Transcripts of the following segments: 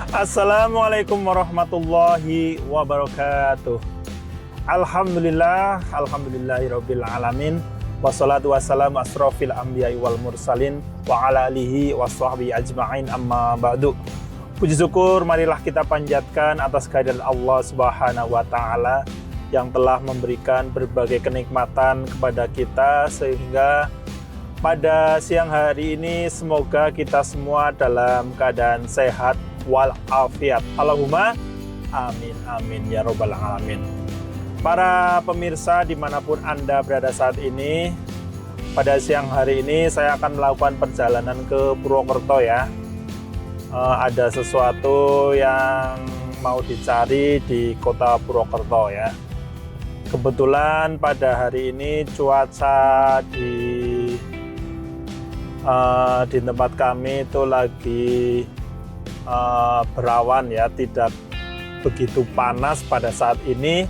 Assalamualaikum warahmatullahi wabarakatuh. Alhamdulillahirabbil alamin. Wassalatu wassalamu asrofil anbiya'i wal mursalin wa ala alihi washabbihi ajma'in, amma ba'du. Puji syukur marilah kita panjatkan atas kehadiran Allah Subhanahu wa taala yang telah memberikan berbagai kenikmatan kepada kita, sehingga pada siang hari ini semoga kita semua dalam keadaan sehat walafiat. Allahumma amin amin ya robbal alamin. Para pemirsa dimanapun Anda berada saat ini, pada siang hari ini saya akan melakukan perjalanan ke Purwokerto ya. Ada sesuatu yang mau dicari di kota Purwokerto ya. Kebetulan pada hari ini cuaca di tempat kami itu lagi berawan ya, tidak begitu panas pada saat ini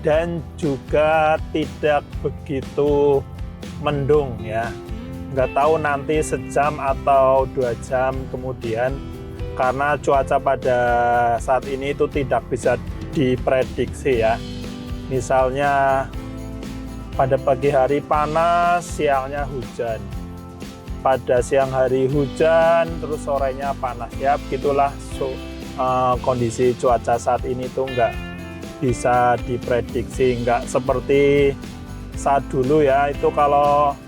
dan juga tidak begitu mendung ya. Nggak tahu nanti sejam atau 2 jam kemudian, karena cuaca pada saat ini itu tidak bisa diprediksi ya. Misalnya pada pagi hari panas, siangnya hujan. Pada siang hari hujan, terus sorenya panas ya. Begitulah kondisi cuaca saat ini tuh nggak bisa diprediksi, nggak seperti saat dulu ya. Itu kalau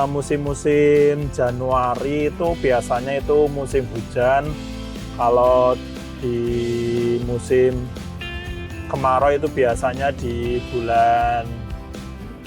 musim-musim Januari itu biasanya itu musim hujan. Kalau di musim kemarau itu biasanya di bulan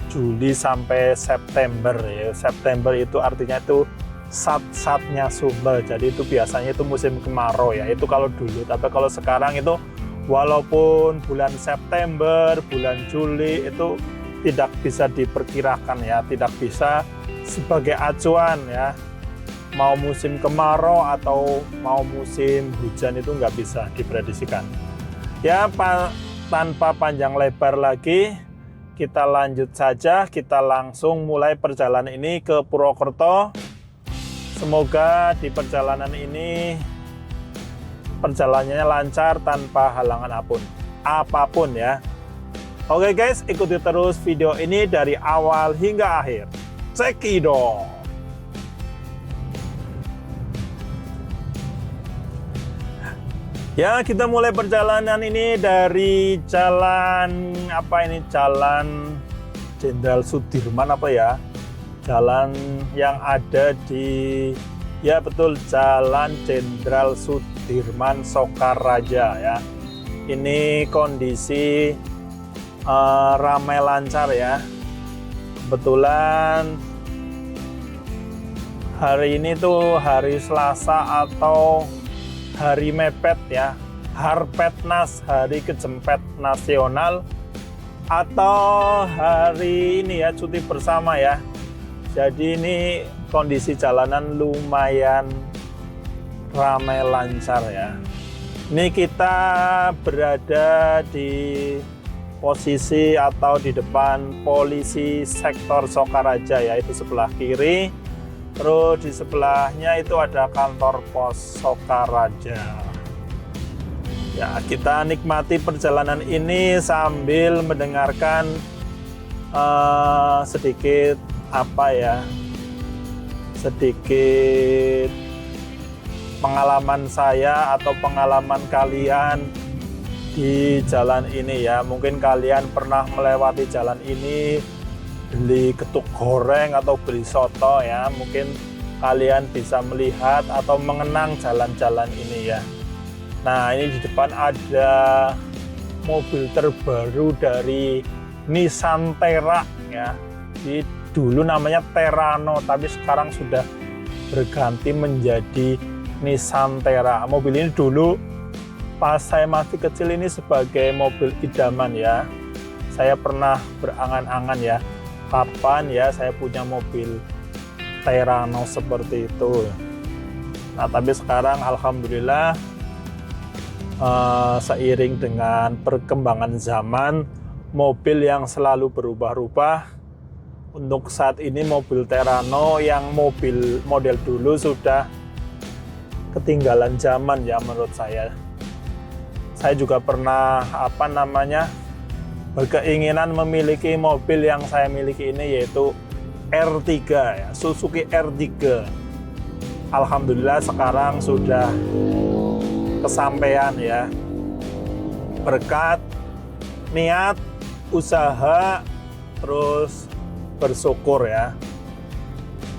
Juli sampai September ya. September itu artinya itu saat-saatnya sumber. Jadi itu biasanya itu musim kemarau ya. Itu kalau dulu. Tapi kalau sekarang itu walaupun bulan September, bulan Juli itu tidak bisa diperkirakan ya, tidak bisa sebagai acuan ya. Mau musim kemarau atau mau musim hujan itu nggak bisa diprediksikan. Ya, tanpa panjang lebar lagi, kita lanjut saja, kita langsung mulai perjalanan ini ke Purwokerto. Semoga di perjalanan ini perjalanannya lancar tanpa halangan apapun ya. Oke guys, ikuti terus video ini dari awal hingga akhir. Cekidot. Ya, kita mulai perjalanan ini dari jalan Jalan Jenderal Sudirman jalan yang ada di, ya betul, Jalan Jenderal Sudirman Sokaraja ya. Ini kondisi ramai lancar ya. Kebetulan hari ini tuh hari Selasa atau hari mepet ya, Harpetnas, hari kejempet nasional, atau hari ini ya cuti bersama ya. Jadi ini kondisi jalanan lumayan ramai lancar ya. Ini kita berada di posisi atau di depan polisi sektor Sokaraja ya, itu sebelah kiri. Terus di sebelahnya itu ada kantor pos Sokaraja. Ya, kita nikmati perjalanan ini sambil mendengarkan sedikit pengalaman saya atau pengalaman kalian di jalan ini ya. Mungkin kalian pernah melewati jalan ini, beli getuk goreng atau beli soto ya. Mungkin kalian bisa melihat atau mengenang jalan-jalan ini ya. Nah, ini di depan ada mobil terbaru dari Nissan Terra ya. Dulu namanya Terrano, tapi sekarang sudah berganti menjadi Nissan Terra. Mobil ini dulu pas saya masih kecil ini sebagai mobil idaman ya. Saya pernah berangan-angan ya, kapan ya saya punya mobil Terrano seperti itu. Nah, tapi sekarang alhamdulillah seiring dengan perkembangan zaman, mobil yang selalu berubah-ubah. Untuk saat ini mobil Terrano yang mobil model dulu sudah ketinggalan zaman ya menurut saya. Saya juga pernah berkeinginan memiliki mobil yang saya miliki ini, yaitu R3 ya, Suzuki R3. Alhamdulillah sekarang sudah kesampaian ya, berkat niat, usaha, terus bersyukur ya.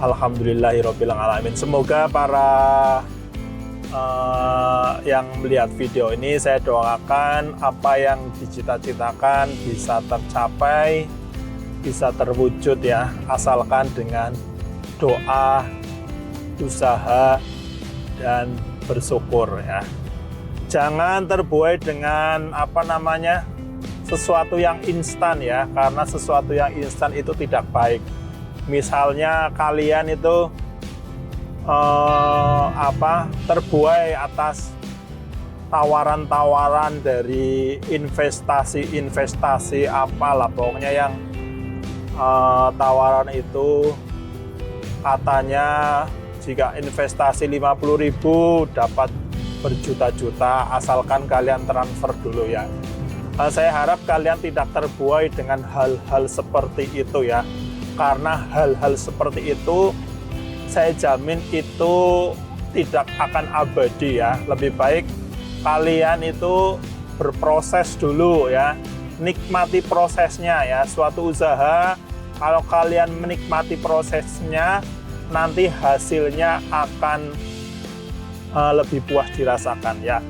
Alhamdulillahirabbil alamin. Semoga para yang melihat video ini, saya doakan apa yang dicita-citakan bisa tercapai, bisa terwujud ya, asalkan dengan doa, usaha, dan bersyukur ya. Jangan terbuai dengan sesuatu yang instan ya, karena sesuatu yang instan itu tidak baik. Misalnya kalian itu terbuai atas tawaran-tawaran dari investasi apalah, pokoknya yang tawaran itu katanya jika investasi 50.000 dapat berjuta-juta, asalkan kalian transfer dulu ya. Saya harap kalian tidak terbuai dengan hal-hal seperti itu ya, karena hal-hal seperti itu saya jamin itu tidak akan abadi ya. Lebih baik kalian itu berproses dulu ya, nikmati prosesnya ya. Suatu usaha, kalau kalian menikmati prosesnya, nanti hasilnya akan lebih puas dirasakan ya.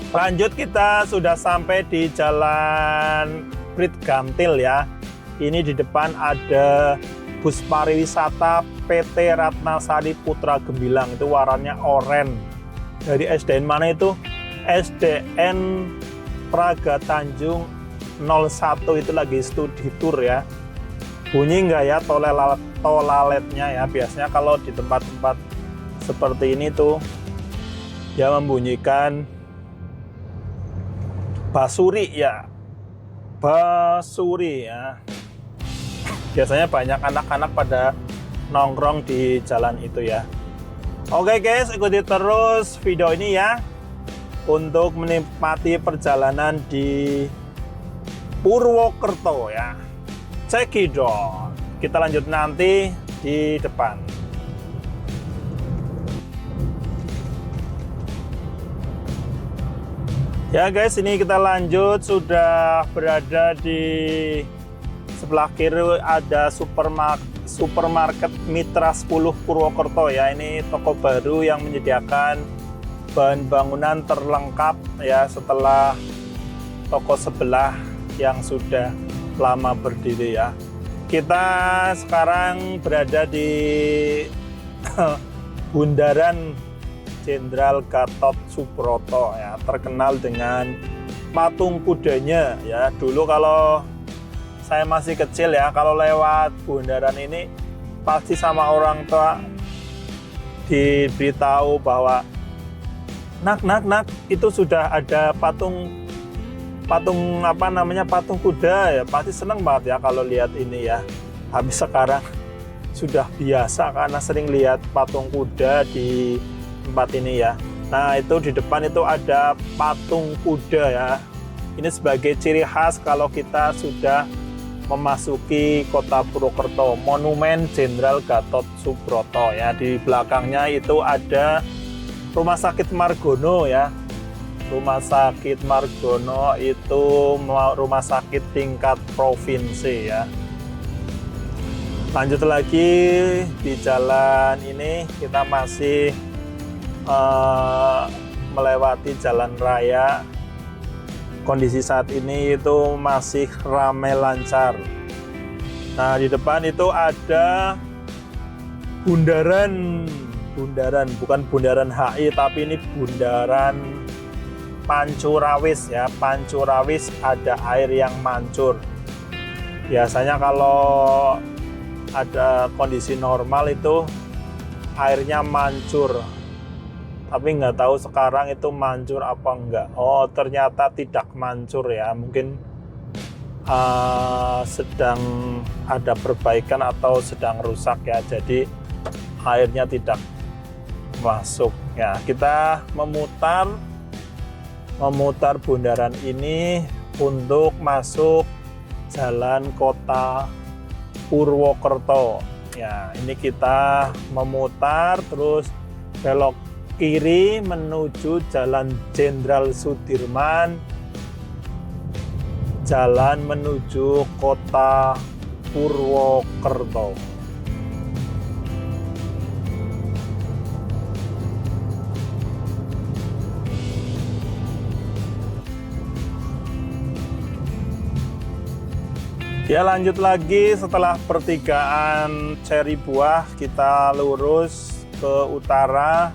Lanjut, kita sudah sampai di Jalan Prit Gantil ya. Ini di depan ada bus pariwisata PT Ratnasari Putra Gemilang, itu warnanya oranye. Dari SDN mana itu? SDN Praga Tanjung 01, itu lagi studi tour ya. Bunyi nggak ya tolaletnya ya? Biasanya kalau di tempat-tempat seperti ini tuh dia membunyikan basuri ya. Basuri ya. Biasanya banyak anak-anak pada nongkrong di jalan itu ya. Oke guys, ikuti terus video ini ya, untuk menikmati perjalanan di Purwokerto ya. Cekidot. Kita lanjut nanti di depan. Ya guys, ini kita lanjut, sudah berada di sebelah kiri ada supermarket Mitra 10 Purwokerto ya. Ini toko baru yang menyediakan bahan bangunan terlengkap ya, setelah toko sebelah yang sudah lama berdiri ya. Kita sekarang berada di Bundaran Jenderal Gatot Subroto ya, terkenal dengan patung kudanya ya. Dulu kalau saya masih kecil ya, kalau lewat bundaran ini pasti sama orang tua diberitahu bahwa nak itu sudah ada patung kuda ya. Pasti seneng banget ya kalau lihat ini ya. Habis sekarang sudah biasa karena sering lihat patung kuda di tempat ini ya. Nah, itu di depan itu ada patung kuda ya. Ini sebagai ciri khas kalau kita sudah memasuki kota Purwokerto, Monumen Jenderal Gatot Subroto ya. Di belakangnya itu ada Rumah Sakit Margono ya. Rumah Sakit Margono itu rumah sakit tingkat provinsi ya. Lanjut lagi di jalan ini, kita masih melewati jalan raya. Kondisi saat ini itu masih ramai lancar. Nah, di depan itu ada bundaran, bukan bundaran HI, tapi ini bundaran Pancurawis ya. Pancurawis ada air yang mancur. Biasanya kalau ada kondisi normal itu airnya mancur, tapi nggak tahu sekarang itu mancur apa enggak. Oh, ternyata tidak mancur ya, mungkin sedang ada perbaikan atau sedang rusak ya, jadi airnya tidak masuk. Ya, kita memutar bundaran ini untuk masuk jalan kota Purwokerto. Ya, ini kita memutar terus belok kiri menuju Jalan Jenderal Sudirman, jalan menuju kota Purwokerto. Ya, lanjut lagi setelah pertigaan Ceri Buah, kita lurus ke utara.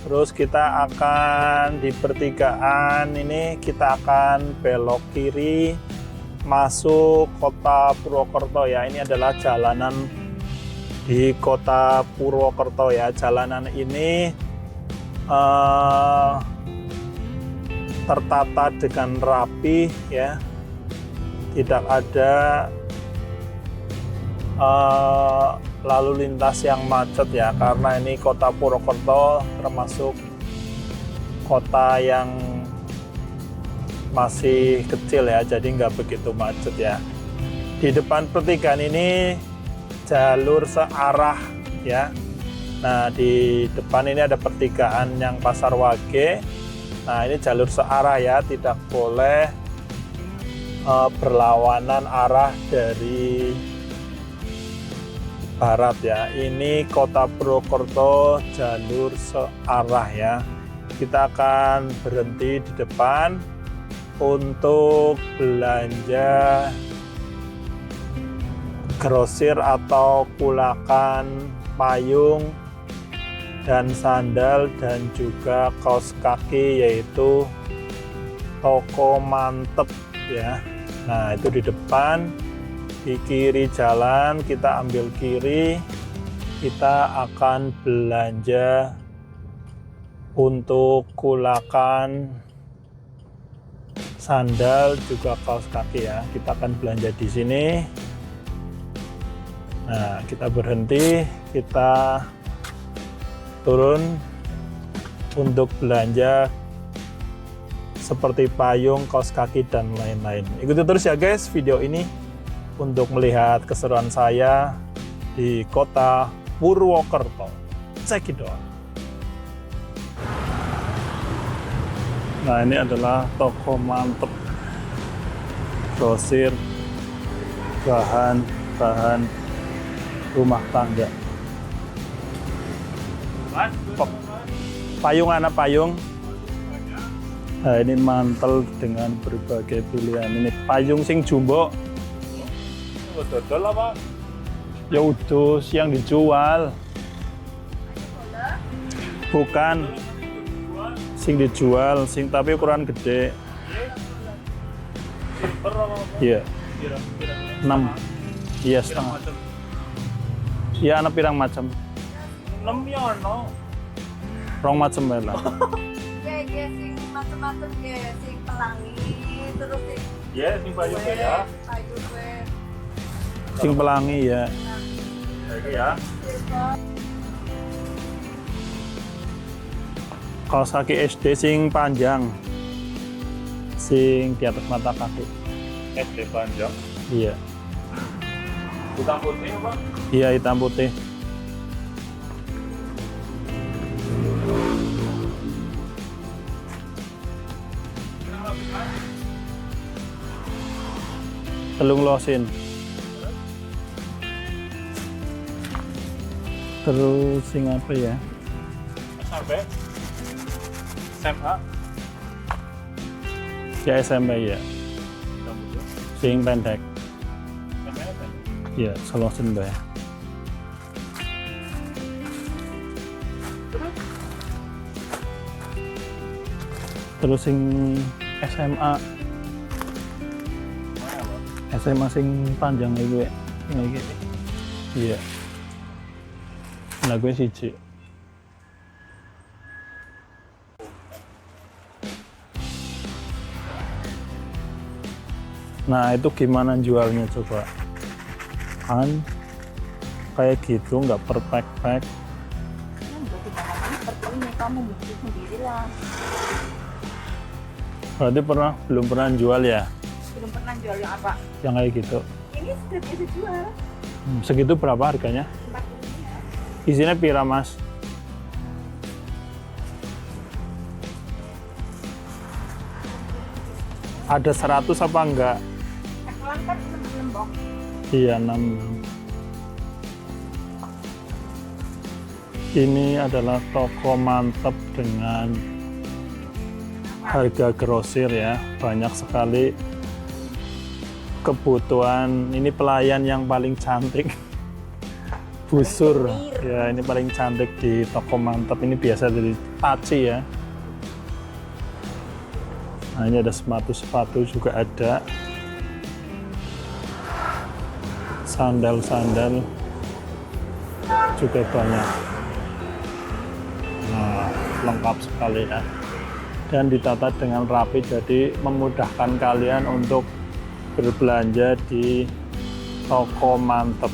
Terus kita akan di pertigaan ini kita akan belok kiri masuk kota Purwokerto ya. Ini adalah jalanan di kota Purwokerto ya. Jalanan ini tertata dengan rapi ya. Tidak ada lalu lintas yang macet ya, karena ini kota Purwokerto termasuk kota yang masih kecil ya, jadi nggak begitu macet ya. Di depan pertigaan ini jalur searah ya. Nah, di depan ini ada pertigaan yang Pasar Wage. Nah, ini jalur searah ya, tidak boleh berlawanan arah dari barat ya. Ini kota Purwokerto jalur searah ya. Kita akan berhenti di depan untuk belanja grosir atau kulakan, payung dan sandal, dan juga kaos kaki, yaitu toko Mantep ya. Nah, itu di depan. Di kiri jalan kita ambil kiri, kita akan belanja untuk kulakan, sandal, juga kaos kaki ya. Kita akan belanja di sini. Nah, kita berhenti, kita turun untuk belanja seperti payung, kaos kaki, dan lain-lain. Ikuti terus ya guys video ini untuk melihat keseruan saya di kota Purwokerto. Check it out. Nah, ini adalah toko Mantep, grosir bahan rumah tangga. Payung, anak payung. Nah, ini mantel dengan berbagai pilihan. Ini payung sing jumbo. Dodol apa? Ya udus yang dijual. Bukan sing dijual, sing tapi ukuran gede. Iya. 6. Iya, setengah. Iya, anak pirang macam. 6 ya ono. Rong macam bae lah. Ya sing macam-macam ya, sing pelangi terus sing Ya, sing payung ya. kayu kue. Sing pelangi ya. Iki ya. Kaos kaki SD sing panjang. Sing di atas mata kaki. SD panjang. Iya. Hitam putih apa? Iya, hitam putih. Telung losin. Terus sing apa ya? Sampai SMA. Ya SMP ya. Sing pendek. Ya, selosin bae. Terus sing SMA. SMA sing panjang iki iki. Iya. Nah, gue siji. Nah, itu gimana jualnya coba? Kan kayak gitu, nggak perfect. seperti ini, kamu bikin sendirilah. Berarti belum pernah jual ya? Belum pernah jual yang apa? Yang kayak gitu. Ini sudah biasa jual. Segitu berapa harganya? 40 ya. Isinya pira mas? Ada 100 apa enggak? Sekarang kan 6 box. Iya 6. Ini adalah toko mantap dengan harga grosir ya. Banyak sekali kebutuhan. Ini pelayan yang paling cantik. Busur. Ya ini paling cantik di toko mantap. Ini biasa dari Paci ya. Nah ini ada sepatu-sepatu juga ada. Sandal-sandal juga banyak. Nah, lengkap sekali ya. Dan ditata dengan rapi, jadi memudahkan kalian untuk berbelanja di toko mantap.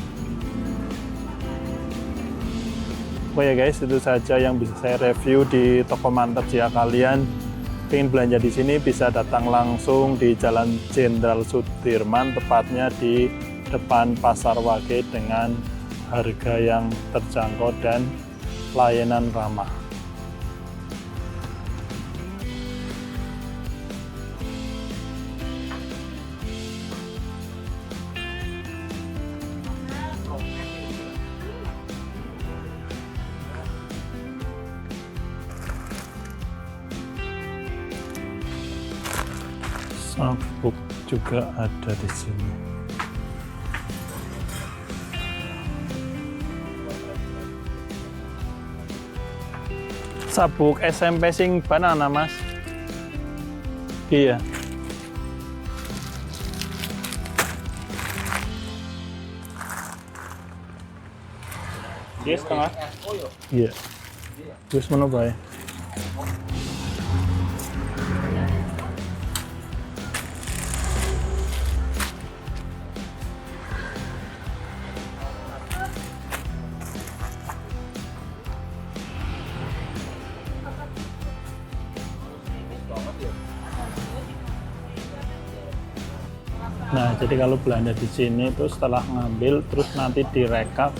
Oke ya guys, itu saja yang bisa saya review di toko mantap. Jika kalian ingin belanja di sini, bisa datang langsung di Jalan Jenderal Sudirman, tepatnya di depan Pasar Wage dengan harga yang terjangkau dan layanan ramah. Sabuk juga ada di sini. Sabuk SMP sing banana mas. Iya. Dia setengah. Iya. Terus mana bae? Nah, jadi kalau belanja di sini itu setelah ngambil terus nanti direkap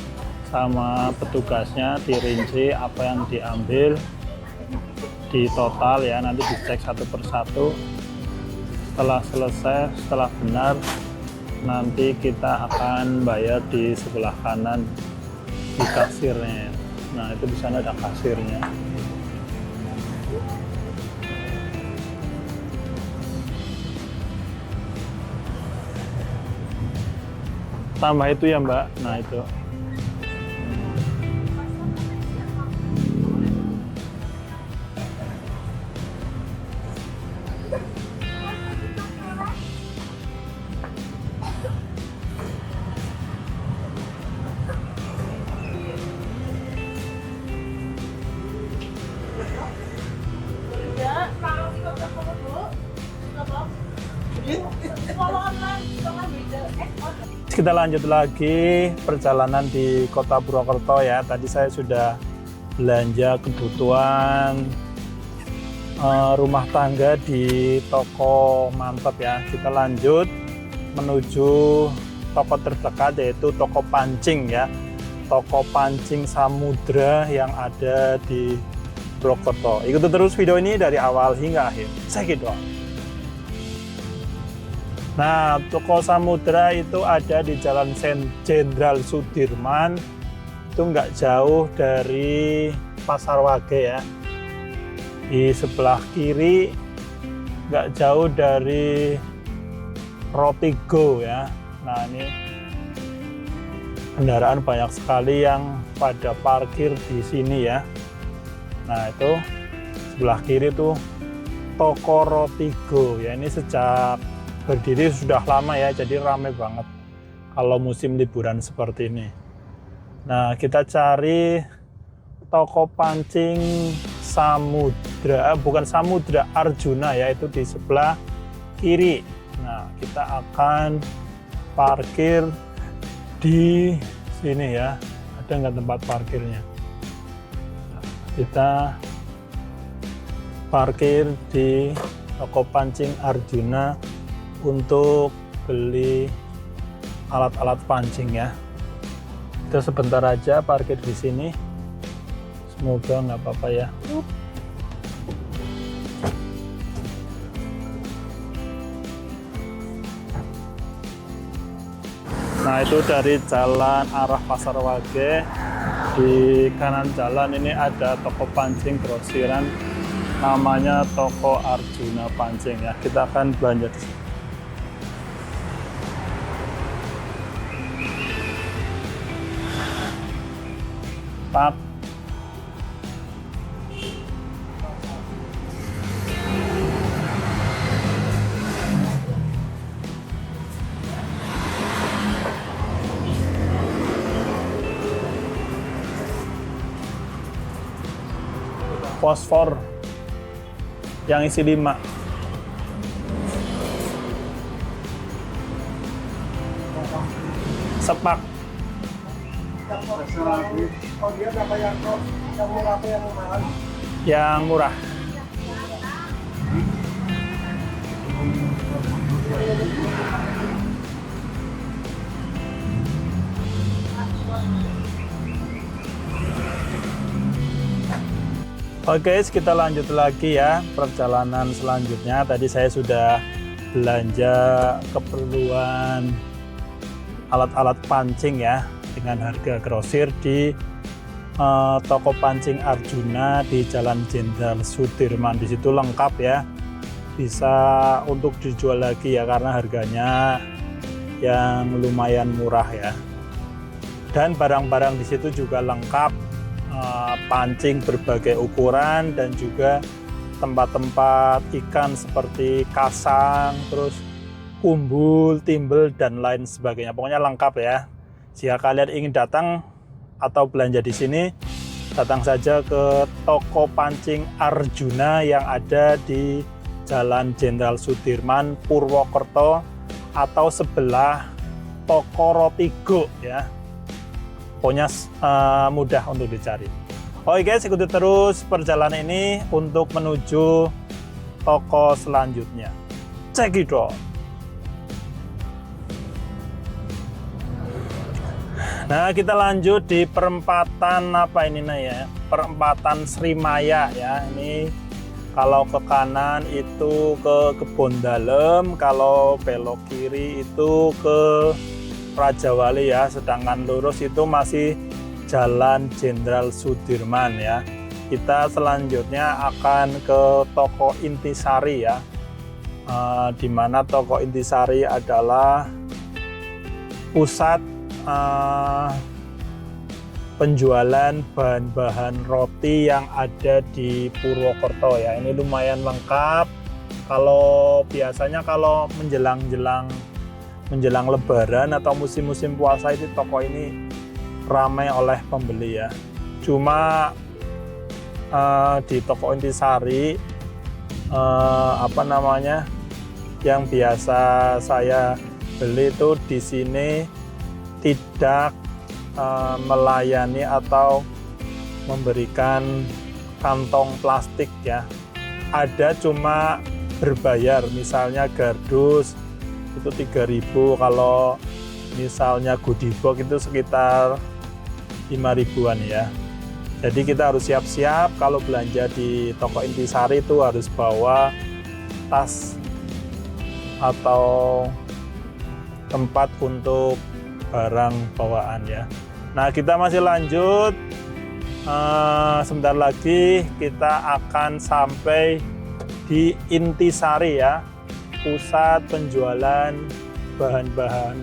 sama petugasnya, dirinci apa yang diambil, di total ya, nanti dicek satu persatu. Setelah selesai, setelah benar, nanti kita akan bayar di sebelah kanan di kasirnya. Nah, itu di sana ada kasirnya. Tambah itu ya mbak, nah itu. Kita lanjut lagi perjalanan di Kota Purwokerto ya. Tadi saya sudah belanja kebutuhan rumah tangga di toko mantap ya. Kita lanjut menuju toko terdekat, yaitu toko pancing ya. Toko pancing Samudra yang ada di Purwokerto. Ikuti terus video ini dari awal hingga akhir. Check it out. Nah, toko Samudra itu ada di Jalan Jenderal Sudirman. Itu nggak jauh dari Pasar Wage ya. Di sebelah kiri, nggak jauh dari Rotigo ya. Nah, ini kendaraan banyak sekali yang pada parkir di sini ya. Nah, itu sebelah kiri tuh toko Rotigo ya. Ini sejak berdiri sudah lama ya, jadi ramai banget kalau musim liburan seperti ini. Nah, kita cari toko pancing Samudra, bukan Samudra, Arjuna ya, itu di sebelah kiri. Nah, kita akan parkir di sini ya. Ada nggak tempat parkirnya? Kita parkir di toko pancing Arjuna untuk beli alat-alat pancing ya. Kita sebentar aja parkir di sini. Semoga nggak apa-apa ya. Nah, itu dari jalan arah Pasar Wage. Di kanan jalan ini ada toko pancing grosiran, namanya toko Arjuna Pancing ya. Kita akan belanja di sini. Pak. Fosfor yang isi 5. Sepak. Oh, dia berapa yang murah atau yang mahal? Yang murah. Oke, kita lanjut lagi ya perjalanan selanjutnya. Tadi saya sudah belanja keperluan alat-alat pancing ya dengan harga grosir di toko pancing Arjuna di Jalan Jenderal Sudirman. Di situ lengkap ya, bisa untuk dijual lagi ya karena harganya yang lumayan murah ya. Dan barang-barang di situ juga lengkap, pancing berbagai ukuran dan juga tempat-tempat ikan seperti kasang, terus umbul, timbel dan lain sebagainya. Pokoknya lengkap ya. Jika kalian ingin datang atau belanja di sini, datang saja ke toko pancing Arjuna yang ada di Jalan Jenderal Sudirman, Purwokerto, atau sebelah toko Rotigo ya. Pokoknya mudah untuk dicari. Oke guys, ikuti terus perjalanan ini untuk menuju toko selanjutnya. Cekidot. Nah, kita lanjut di perempatan apa ini ya? Perempatan Srimaya ya. Ini kalau ke kanan itu ke Kebon Dalem, kalau belok kiri itu ke Raja Wali ya, sedangkan lurus itu masih Jalan Jenderal Sudirman ya. Kita selanjutnya akan ke toko Intisari ya, di mana toko Intisari adalah pusat penjualan bahan-bahan roti yang ada di Purwokerto ya. Ini lumayan lengkap. Kalau biasanya kalau menjelang Lebaran atau musim-musim puasa itu toko ini ramai oleh pembeli ya. Cuma di toko Intisari yang biasa saya beli itu di sini tidak melayani atau memberikan kantong plastik ya. Ada cuma berbayar, misalnya gardus itu 3.000, kalau misalnya goodie box itu sekitar 5.000-an ya. Jadi kita harus siap-siap kalau belanja di toko Intisari itu harus bawa tas atau tempat untuk barang bawaan ya. Nah, kita masih lanjut. Sebentar lagi kita akan sampai di Intisari ya, pusat penjualan bahan-bahan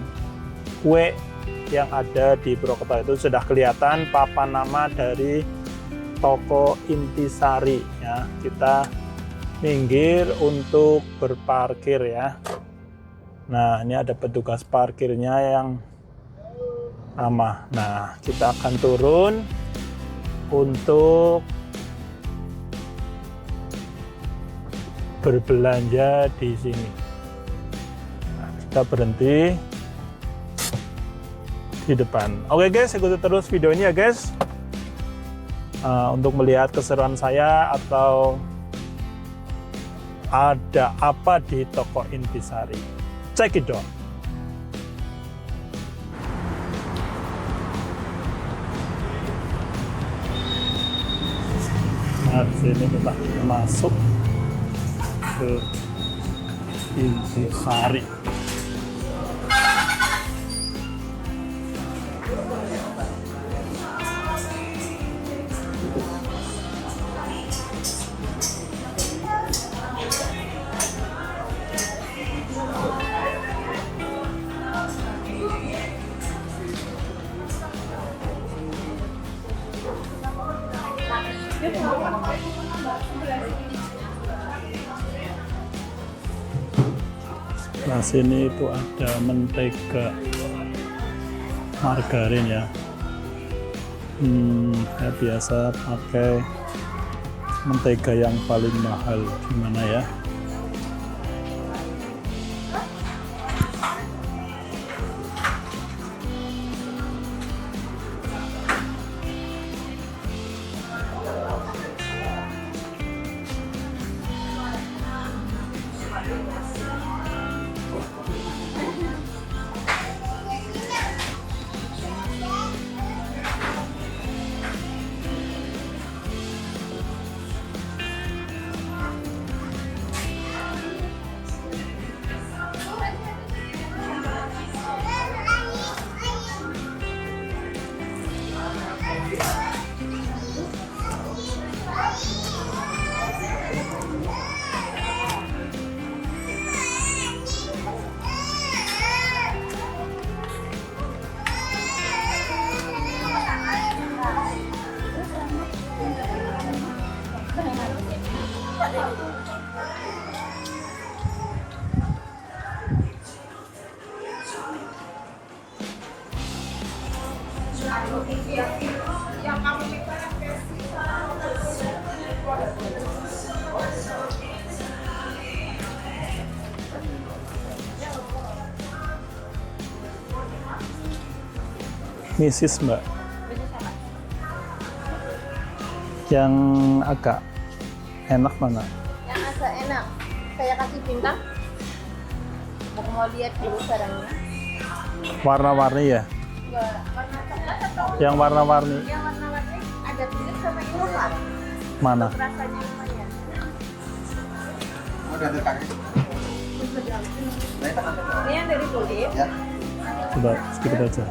kue yang ada di Purwokerto. Itu sudah kelihatan papan nama dari toko Intisari ya. Kita minggir untuk berparkir ya. Nah, ini ada petugas parkirnya yang ramah. Nah, kita akan turun untuk berbelanja di sini. Nah, kita berhenti di depan. Oke guys, ikuti terus video ini ya guys. untuk melihat keseruan saya atau ada apa di toko Intisari. Check it out. Nah, di sini kita masuk ke Intisari. Nah, sini itu ada mentega margarin ya. Saya biasa pakai mentega yang paling mahal. Gimana ya? Misis Mbak, yang agak enak mana? Yang agak enak, saya kasih bintang. Mau lihat dulu barangnya. Warna-warni ya? Enggak, warna coklat atau Yang warna-warni yang warna-warni ada kulit sama Innova. mana? Rasanya lumayan. Ini yang dari kulit. Coba sedikit aja.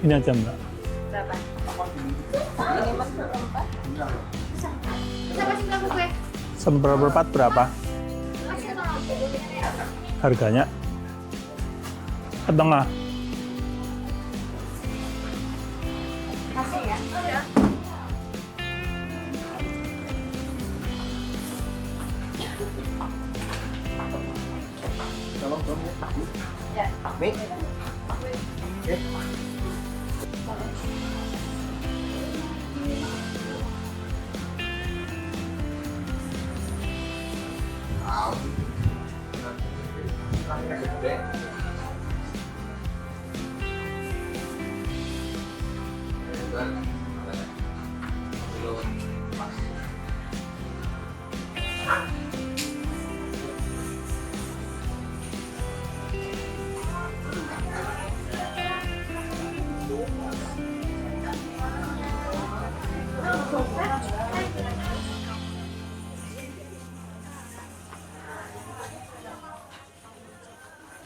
Ini aja Mbak. Berapa? Ini mas berempat. Bisa kasih kamu gue. Seperempat berapa Kasih kamu. harganya? Setengah. Kasih ya. Ya.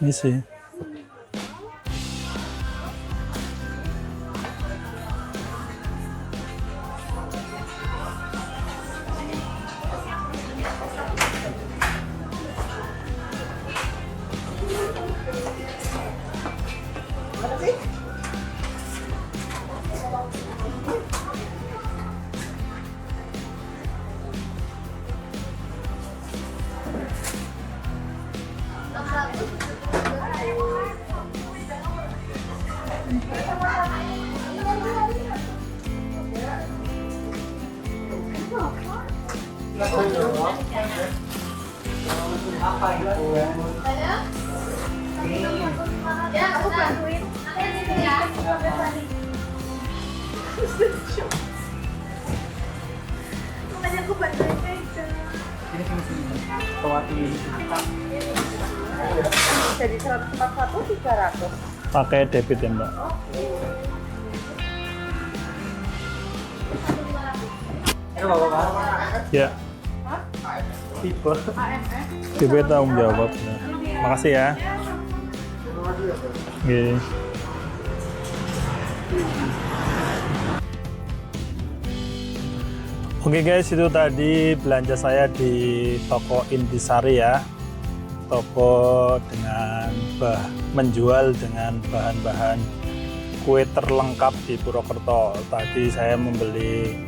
Ini sih. Ya, aku bantuin. Ya. Makanya aku bantuin pegang. Jadi 141 300. Pakai debit ya Mbak. Ya. Tipe. Tipe tanggung jawab. Ya. Makasih ya. Oke. Oke guys, itu tadi belanja saya di toko Intisari ya. Toko dengan menjual dengan bahan-bahan kue terlengkap di Purwokerto. Tadi saya membeli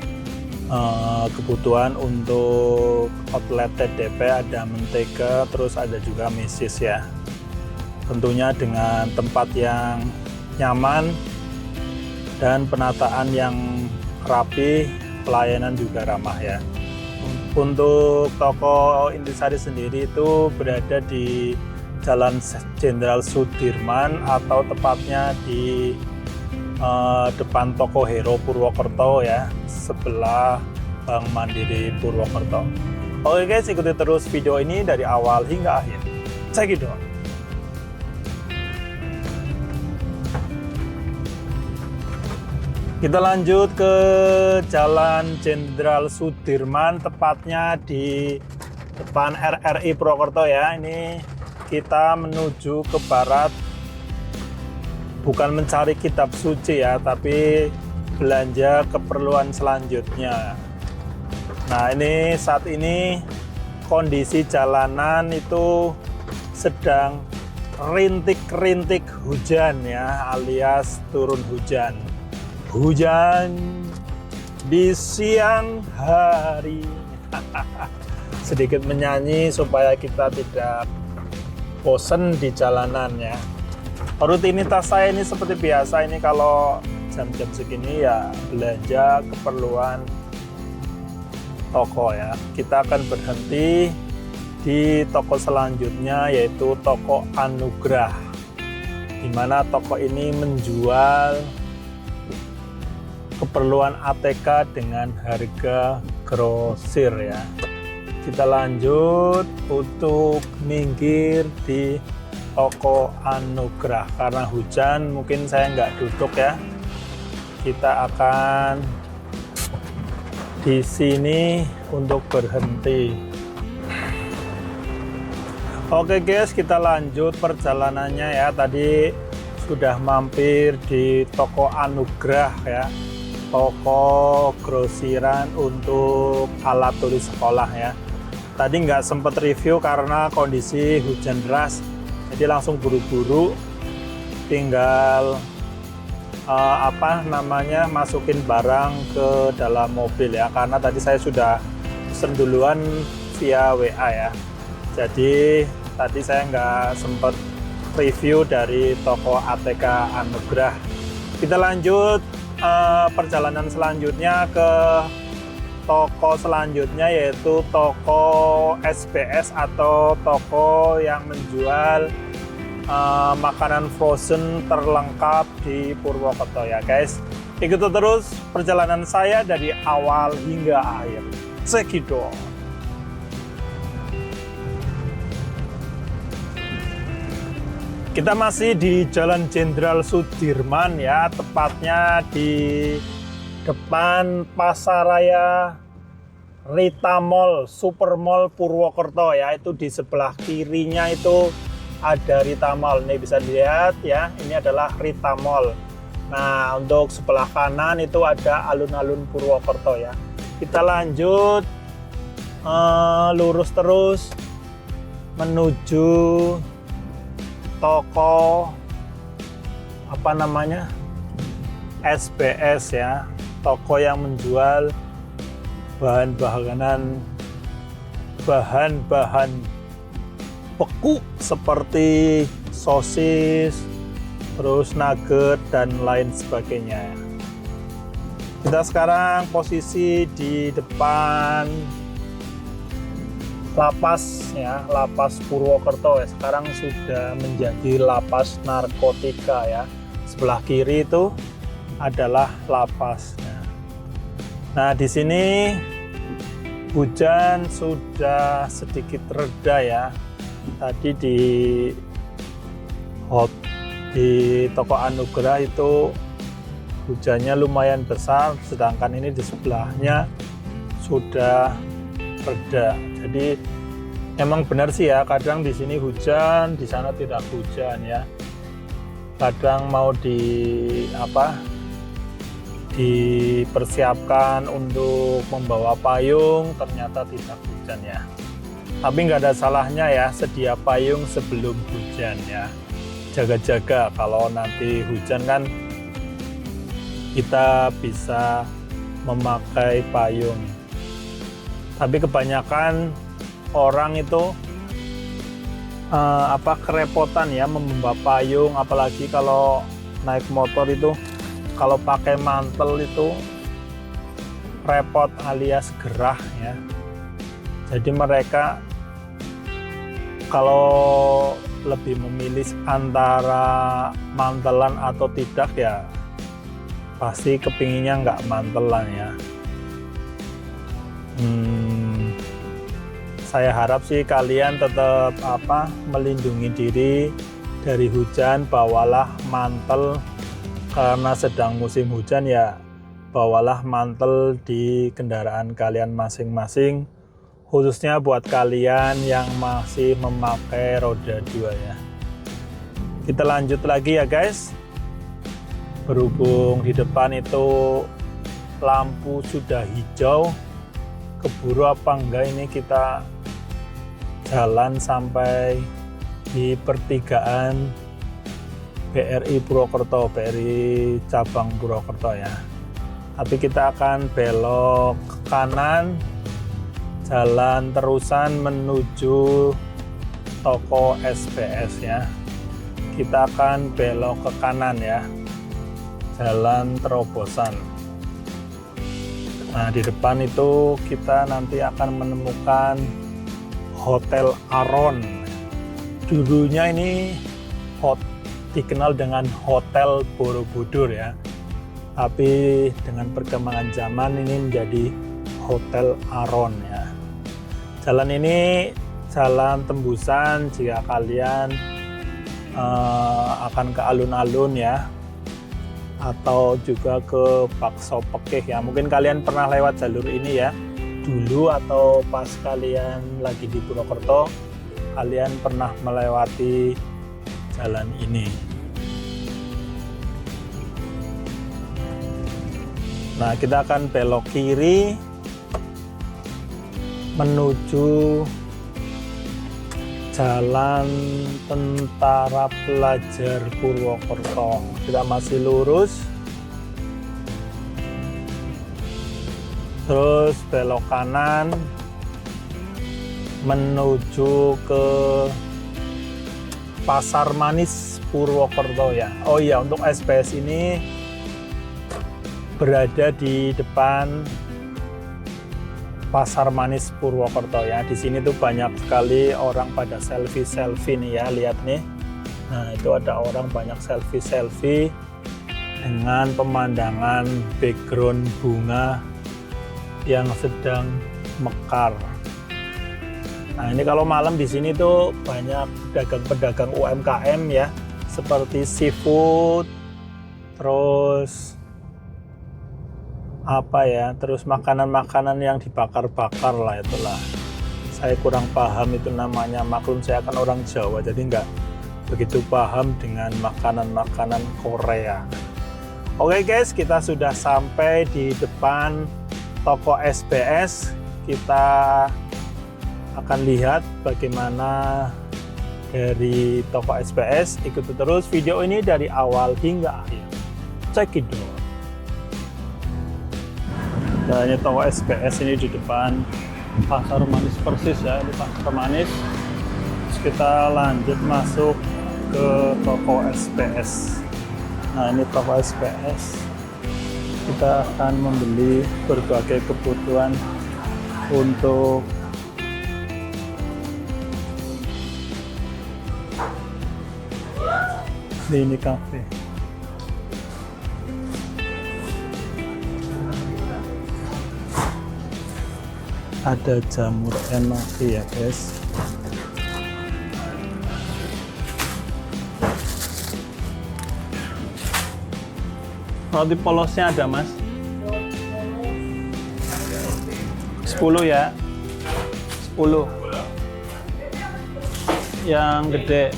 kebutuhan untuk outlet TDP, ada mentega, terus ada juga mesis ya. Tentunya dengan tempat yang nyaman dan penataan yang rapi, pelayanan juga ramah ya. Untuk toko Intisari sendiri itu berada di Jalan Jenderal Sudirman atau tepatnya di depan toko Hero Purwokerto ya, sebelah Bank Mandiri Purwokerto. Oke guys, ikuti terus video ini dari awal hingga akhir. Check it out. Kita lanjut ke Jalan Jenderal Sudirman, tepatnya di depan RRI Purwokerto ya. Ini kita menuju ke barat, bukan mencari kitab suci ya, tapi belanja keperluan selanjutnya. Nah ini saat ini kondisi jalanan itu sedang rintik-rintik hujan ya, alias turun hujan. Hujan di siang hari. Sedikit menyanyi supaya kita tidak bosen di jalanan ya. Rutinitas saya ini seperti biasa, ini kalau jam-jam segini ya belanja keperluan toko ya. Kita akan berhenti di toko selanjutnya, yaitu toko Anugrah, di mana toko ini menjual keperluan ATK dengan harga grosir ya. Kita lanjut untuk minggir di toko Anugrah. Karena hujan mungkin saya nggak duduk ya, kita akan di sini untuk berhenti. Oke guys, kita lanjut perjalanannya ya. Tadi sudah mampir di toko Anugrah ya, toko grosiran untuk alat tulis sekolah ya. Tadi nggak sempat review karena kondisi hujan deras, jadi langsung buru-buru tinggal masukin barang ke dalam mobil ya, karena tadi saya sudah pesen duluan via WA ya. Jadi tadi saya nggak sempat review dari toko ATK Anugrah. Kita lanjut perjalanan selanjutnya ke toko selanjutnya, yaitu toko SBS atau toko yang menjual makanan frozen terlengkap di Purwokerto ya guys. Ikuti terus perjalanan saya dari awal hingga akhir. Segitu. Kita masih di Jalan Jenderal Sudirman ya, tepatnya di depan Pasaraya Rita Mall, Super Mall Purwokerto ya. Itu di sebelah kirinya itu ada Rita Mall. Ini bisa dilihat ya, ini adalah Rita Mall. Nah, untuk sebelah kanan itu ada alun-alun Purwokerto ya. Kita lanjut lurus terus menuju toko SBS ya, toko yang menjual bahan-bahan beku seperti sosis, terus nugget dan lain sebagainya. Kita sekarang posisi di depan lapas ya, lapas Purwokerto ya. Sekarang sudah menjadi lapas narkotika ya. Sebelah kiri itu adalah lapasnya. Nah, di sini hujan sudah sedikit reda ya. Tadi di toko Anugerah itu hujannya lumayan besar, sedangkan ini di sebelahnya sudah reda. Jadi emang benar sih ya, kadang di sini hujan, di sana tidak hujan ya. Kadang mau dipersiapkan untuk membawa payung, ternyata tidak hujan ya. Tapi nggak ada salahnya ya, sedia payung sebelum hujan ya. Jaga-jaga kalau nanti hujan kan kita bisa memakai payung. Tapi kebanyakan orang itu kerepotan ya membawa payung, apalagi kalau naik motor itu kalau pakai mantel itu repot alias gerah ya. Jadi mereka kalau lebih memilih antara mantelan atau tidak ya pasti kepinginnya nggak mantelan ya. Saya harap sih kalian tetap melindungi diri dari hujan, bawalah mantel karena sedang musim hujan ya, bawalah mantel di kendaraan kalian masing-masing, khususnya buat kalian yang masih memakai roda 2 ya. Kita lanjut lagi ya guys. Berhubung di depan itu lampu sudah hijau, keburu apa enggak ini kita jalan sampai di pertigaan BRI Purwokerto, BRI cabang Purwokerto ya. Tapi kita akan belok ke kanan, jalan terusan menuju toko SPS ya. Kita akan belok ke kanan ya, jalan terobosan. Nah, di depan itu kita nanti akan menemukan Hotel Aron. Dulunya ini dikenal dengan Hotel Borobudur ya, tapi dengan perkembangan zaman ini menjadi Hotel Aron ya. Jalan ini jalan tembusan jika kalian akan ke alun-alun ya, atau juga ke Bakso Pekeh ya. Mungkin kalian pernah lewat jalur ini ya dulu, atau pas kalian lagi di Purwokerto kalian pernah melewati jalan ini. Nah, kita akan belok kiri menuju Jalan Tentara Pelajar Purwokerto. Kita masih lurus, terus belok kanan menuju ke Pasar Manis Purwokerto ya. Oh iya, untuk SPS ini berada di depan Pasar Manis Purwokerto ya. Di sini tuh banyak sekali orang pada selfie nih ya, lihat nih. Nah, itu ada orang banyak selfie dengan pemandangan background bunga yang sedang mekar. Nah, ini kalau malam di sini tuh banyak pedagang-pedagang UMKM ya, seperti seafood, terus terus makanan-makanan yang dibakar-bakar lah itulah. Saya kurang paham itu namanya, maklum saya kan orang Jawa jadi nggak begitu paham dengan makanan-makanan Korea. Oke guys, kita sudah sampai di depan toko SPS. Kita akan lihat bagaimana dari toko SPS. Ikuti terus video ini dari awal hingga akhir. Check it out. Nah, ini toko SPS ini di depan Pasar Manis persis ya, ini Pasar Manis. Terus kita lanjut masuk ke toko SPS. Nah, ini toko SPS. Kita akan membeli berbagai kebutuhan untuk Ini cafe. Ada jamur enoki ya guys. Roti polosnya ada mas? 10 ya? 10 yang gede.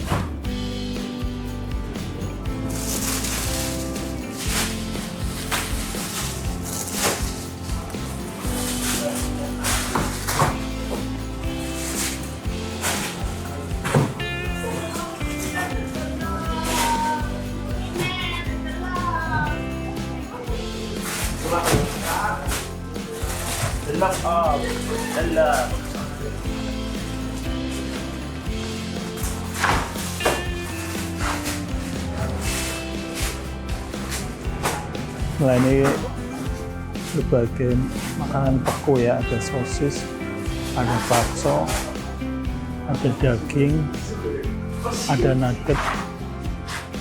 Nah ini berbagai makanan beku ya, ada sosis, ada bakso, ada daging, ada nugget.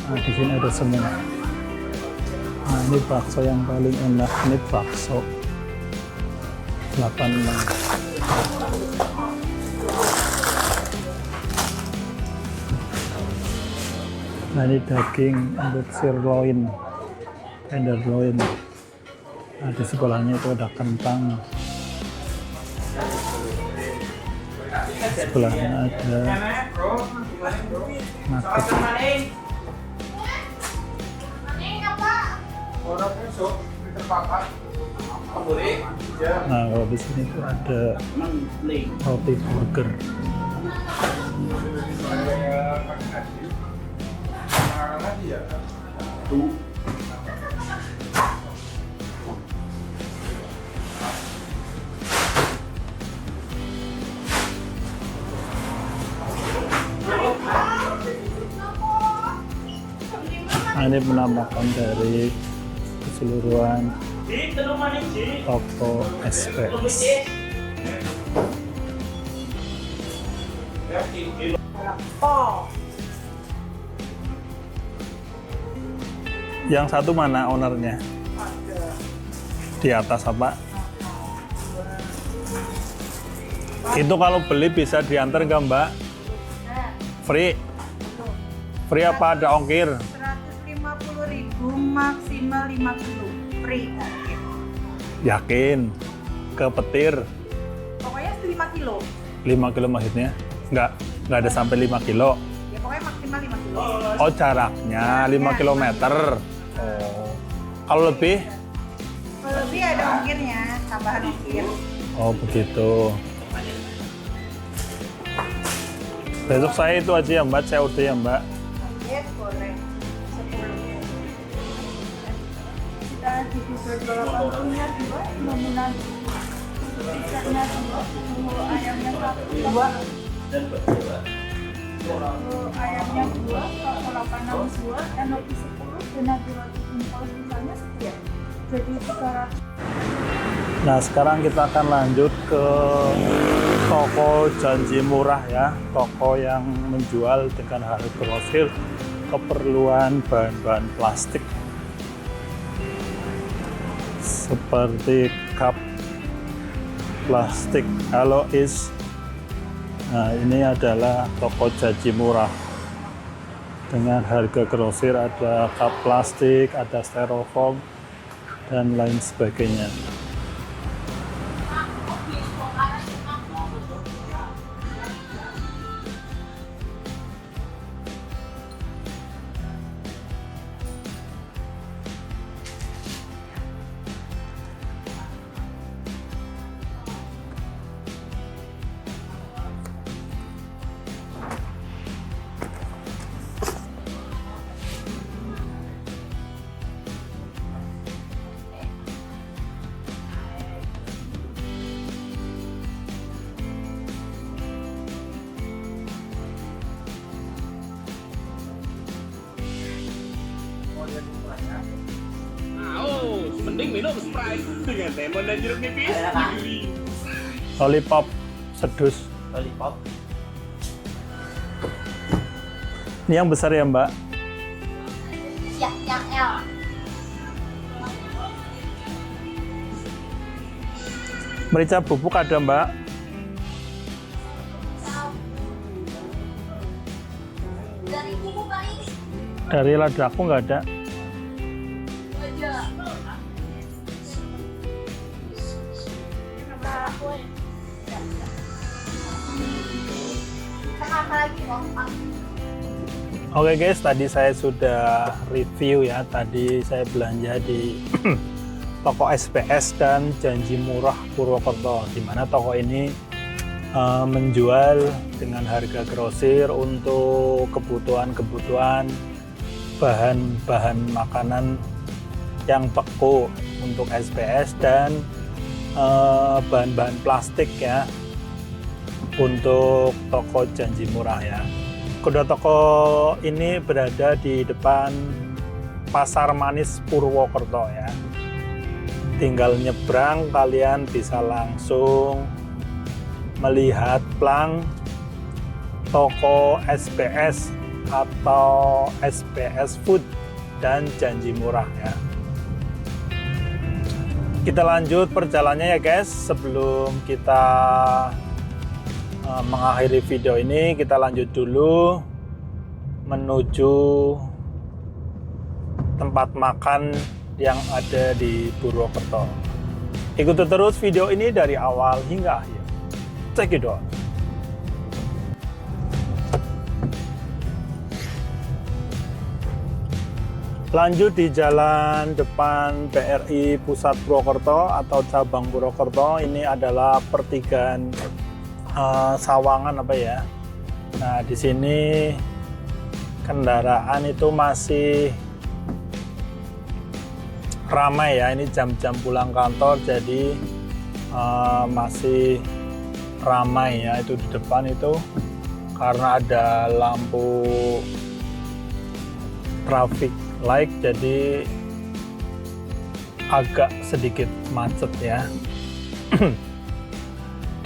Nah di sini ada semua. Nah ini bakso yang paling enak, ini bakso 86. Nah ini daging untuk sirloin, tenderloin. Nah di sebelahnya itu ada kentang, sebelahnya ada nugget. Nah kalau di sini tuh ada roti burger. Nah, ini penampakan dari keseluruhan toko SPS. Yang satu mana ownernya? Di atas apa? Itu kalau beli bisa diantar nggak Mbak? Free? Free apa ada ongkir? 150.000 maksimal 5 kilo. Free ongkir. Yakin? Ke petir? Pokoknya 5 kilo. 5 kilo maksudnya? Nggak ada sampai 5 kilo? Ya pokoknya maksimal 5 kilo. Oh jaraknya 5 kilometer. Oh. Kalau lebih? Kalau lebih ada ongkirnya, tambahan ongkir. Oh begitu. Besok saya itu aja ya Mbak, saya order ya Mbak. Yes, boleh. 10. Kita di Google 80-nya 2, nominal pisahnya 2, ayamnya 1, 2. Ayamnya 2, kalau 862, enoki 10, dan nanti roti kumpul sisanya sekian. Jadi 300. Nah sekarang kita akan lanjut ke toko Janji Murah ya, toko yang menjual dengan harga grosir keperluan bahan-bahan plastik seperti cup plastik. Halo Is. Nah ini adalah toko Janji Murah dengan harga grosir, ada cup plastik, ada styrofoam dan lain sebagainya. Mending minum Sprite dengan lemon dan jeruk nipis. Lollipop sedus. Lollipop. Ini yang besar ya Mbak? Ya, yang L. Merica bubuk ada, Mbak. Dari buku paling Dari ladaku nggak ada. aja. Kenapa lagi kompak? Oke guys, tadi saya sudah review ya. Tadi saya belanja di toko SPS dan Janji Murah Purwokerto, di mana toko ini menjual dengan harga grosir untuk kebutuhan-kebutuhan bahan-bahan makanan yang beku untuk SPS dan bahan-bahan plastik ya untuk toko Janji Murah ya. Kedua toko ini berada di depan Pasar Manis Purwokerto ya. Tinggal nyebrang, kalian bisa langsung melihat plang toko SPS atau SPS Food dan Janji Murah ya. Kita lanjut perjalanannya ya guys. Sebelum kita mengakhiri video ini, kita lanjut dulu menuju tempat makan yang ada di Purwokerto. Ikuti terus video ini dari awal hingga akhir. Check it out. Lanjut di jalan depan BRI Pusat Purwokerto atau cabang Purwokerto. Ini adalah pertigaan Sawangan apa ya. Nah, di sini kendaraan itu masih ramai ya. Ini jam-jam pulang kantor, jadi masih ramai ya. Itu di depan itu karena ada lampu traffic light, jadi agak sedikit macet ya.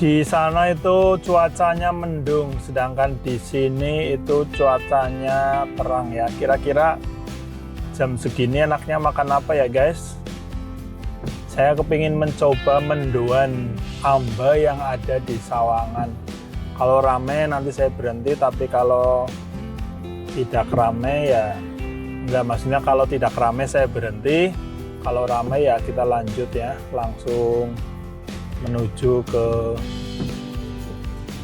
Di sana itu cuacanya mendung, sedangkan di sini itu cuacanya terang ya. Kira-kira jam segini enaknya makan apa ya guys? Saya kepingin mencoba mendoan amba yang ada di Sawangan. Kalau rame nanti saya berhenti, tapi kalau tidak rame ya enggak, maksudnya kalau tidak rame saya berhenti, kalau rame ya kita lanjut ya, langsung menuju ke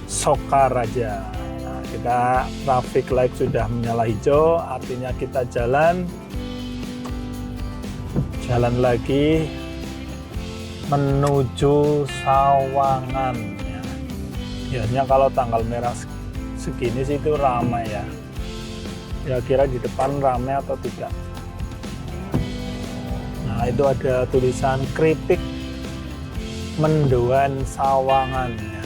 Sokaraja. Nah, kita traffic light sudah menyala hijau, artinya kita jalan lagi menuju Sawangan ya. Biasanya kalau tanggal merah segini sih itu ramai ya. Kira-kira di depan ramai atau tidak? Nah, itu ada tulisan keripik mendoan Sawangan ya.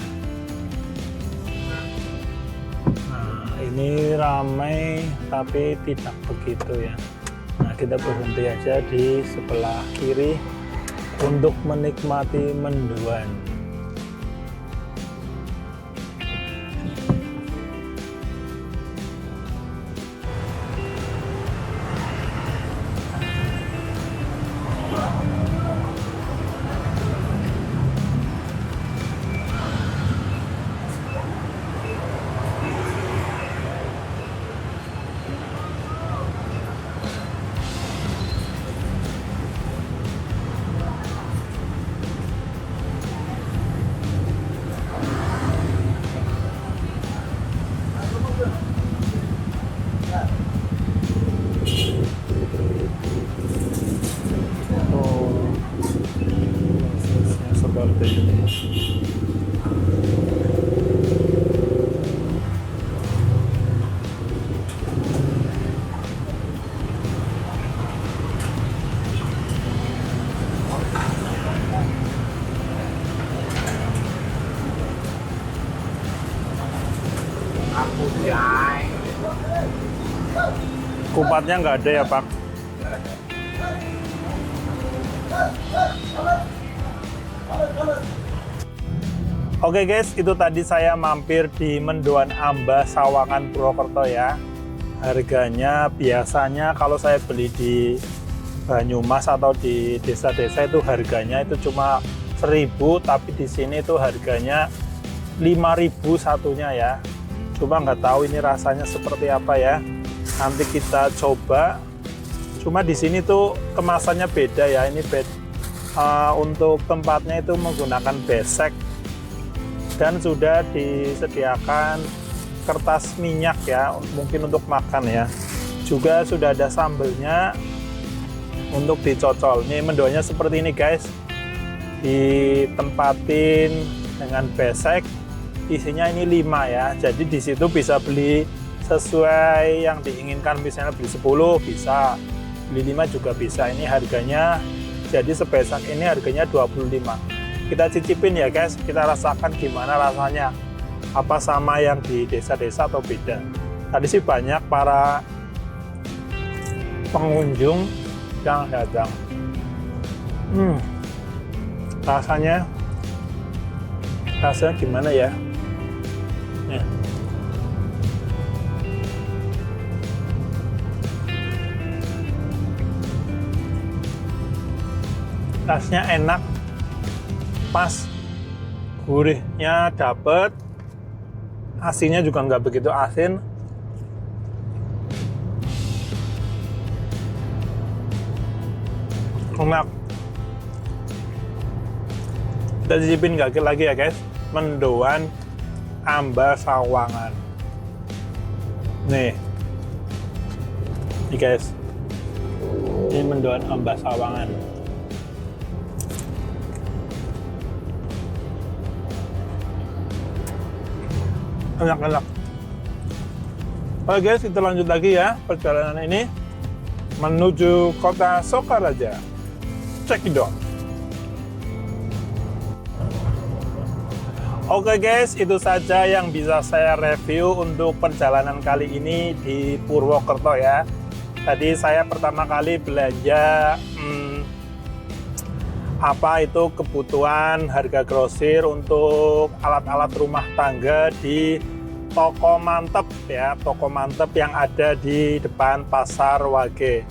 Nah, ini ramai tapi tidak begitu ya. Nah, kita berhenti aja di sebelah kiri untuk menikmati mendoan. Kupatnya nggak ada ya Pak? Oke guys, itu tadi saya mampir di Mendoan Amba Sawangan Purwokerto ya. Harganya biasanya kalau saya beli di Banyumas atau di desa-desa itu harganya itu cuma 1.000, tapi di sini itu harganya 5.000 satunya ya. Cuma nggak tahu ini rasanya seperti apa ya. Nanti kita coba. Cuma di sini tuh kemasannya beda ya. Ini untuk tempatnya itu menggunakan besek dan sudah disediakan kertas minyak ya, mungkin untuk makan ya. Juga sudah ada sambelnya untuk dicocol. Ini mendoannya seperti ini guys, ditempatin dengan besek, isinya ini 5 ya. Jadi di situ bisa beli sesuai yang diinginkan, misalnya beli 10 bisa, beli 5 juga bisa. Ini harganya, jadi sebesek ini harganya 25. Kita cicipin ya guys, kita rasakan gimana rasanya, apa sama yang di desa-desa atau beda. Tadi sih banyak para pengunjung yang datang. Rasanya gimana ya? Nih. Rasanya enak, pas, gurihnya dapet, asinnya juga nggak begitu asin. Enak. Kita cicipin lagi ya guys, mendoan Ambasawangan. Nih guys, ini mendoan Ambasawangan. Enak-enak. Oke guys, kita lanjut lagi ya perjalanan ini menuju kota Sokaraja. Cekidot. Oke guys, itu saja yang bisa saya review untuk perjalanan kali ini di Purwokerto ya. Tadi saya pertama kali belanja kebutuhan harga grosir untuk alat-alat rumah tangga di Toko Mantep ya, Toko Mantep yang ada di depan Pasar Wage.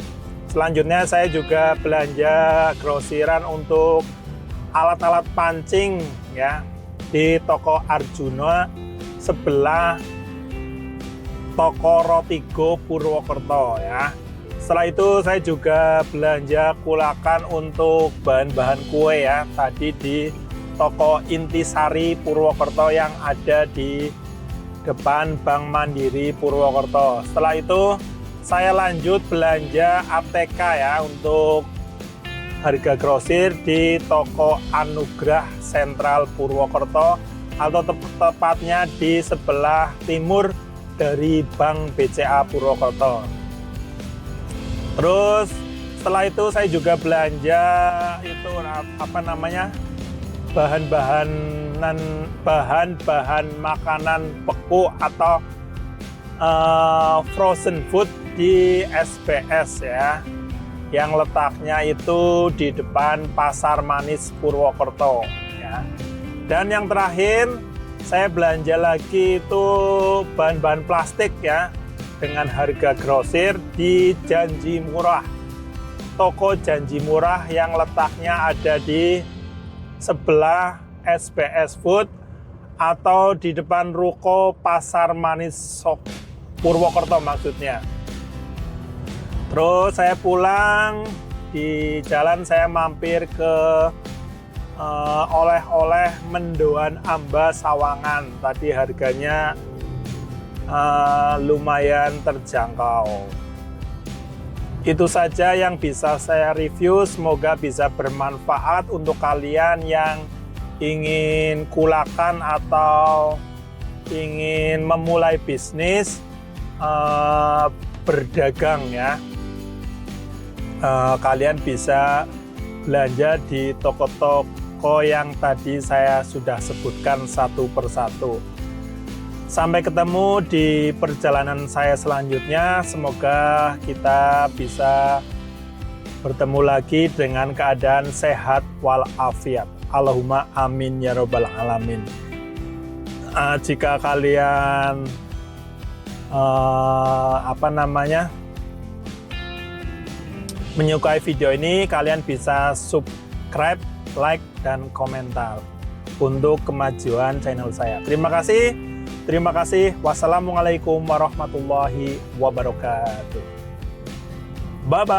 Selanjutnya saya juga belanja grosiran untuk alat-alat pancing ya di Toko Arjuna sebelah Toko Rotigo Purwokerto ya. Setelah itu saya juga belanja kulakan untuk bahan-bahan kue ya, tadi di Toko Intisari Purwokerto yang ada di depan Bank Mandiri Purwokerto. Setelah itu saya lanjut belanja ATK ya untuk harga grosir di Toko Anugrah Sentral Purwokerto, atau tepatnya di sebelah timur dari Bank BCA Purwokerto. Terus setelah itu saya juga belanja itu bahan-bahan makanan beku atau frozen food di SBS ya, yang letaknya itu di depan Pasar Manis Purwokerto ya. Dan yang terakhir saya belanja lagi itu bahan-bahan plastik ya, dengan harga grosir di Janji Murah, Toko Janji Murah yang letaknya ada di sebelah SBS Food atau di depan ruko Pasar Manis Purwokerto maksudnya. Terus saya pulang, di jalan saya mampir ke oleh-oleh mendoan Ambasawangan. Tadi harganya lumayan terjangkau. Itu saja yang bisa saya review, semoga bisa bermanfaat untuk kalian yang ingin kulakan atau ingin memulai bisnis berdagang ya. Kalian bisa belanja di toko-toko yang tadi saya sudah sebutkan satu persatu. Sampai ketemu di perjalanan saya selanjutnya. Semoga kita bisa bertemu lagi dengan keadaan sehat walafiat. Allahumma amin ya robbal alamin. Jika kalian menyukai video ini, kalian bisa subscribe, like, dan komentar untuk kemajuan channel saya. Terima kasih. Terima kasih. Wassalamualaikum warahmatullahi wabarakatuh. Bye-bye.